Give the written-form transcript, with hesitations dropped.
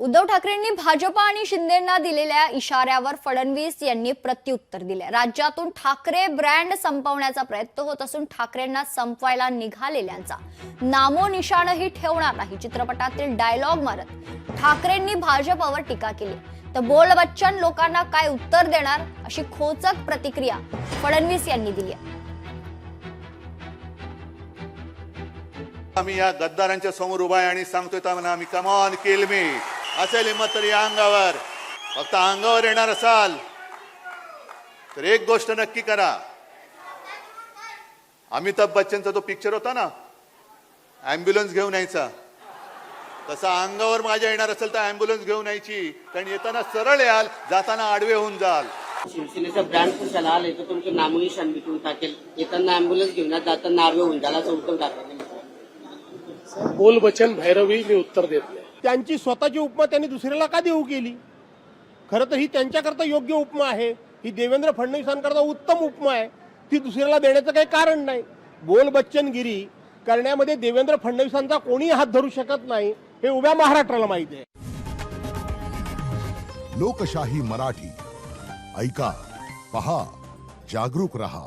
उद्धव ठाकरेंनी भाजपा आणि शिंदेंना दिलेल्या इशाऱ्यावर फडणवीस यांनी प्रत्युत्तर दिले। राज्यातून ठाकरे ब्रँड संपवण्याचा प्रयत्न होत असून ठाकरेंना संपवायला निघालेल्यांचा नामोनिशाणही ठेवणार नाही चित्रपटातील डायलॉग मारत ठाकरेंनी भाजपवर टीका केली। तर बोल बच्चन लोकांना काय उत्तर देणार अशी खोचक प्रतिक्रिया फडणवीस यांनी दिली। आम्ही या गद्दारांच्या समोर उभा आहे आणि सांगतोय त्यांना आम्ही कम ऑन किल मी असेल हिम्मत तरी अंगावर, फक्त अंगावर येणार असाल तर एक गोष्ट नक्की करा। अमिताभ बच्चनचा तो पिक्चर होता ना, ॲम्ब्युलन्स घेऊन यायचा, तसा अंगावर माझ्या येणार असेल तर ॲम्ब्युलन्स घेऊन यायची, कारण येताना सरळ याल, जाताना आडवे होऊन जाल। शिवसेनेचा ब्रँड कशाला आले तर तुमचं नामोनिशाण मिटून टाकेल, येताना ॲम्ब्युलन्स घेऊन जाताना आडवे होऊन जाल असं उत्तर ठाकरे। बोल बच्चन भैरवी मी उत्तर देत नाही। त्यांची स्वतःची उपमा त्यांनी दुसऱ्याला का देऊ केली? खरं तर ही त्यांच्याकरता योग्य उपमा आहे, ही देवेंद्र फडणवीसांकरता उत्तम उपमा आहे, ती दुसऱ्याला देण्याचं काही कारण नाही। बोल बच्चनगिरी करण्यामध्ये देवेंद्र फडणवीसांचा कोणी हात धरू शकत नाही, हे उभ्या महाराष्ट्राला माहिती आहे। लोकशाही मराठी ऐका, पहा, जागरूक रहा।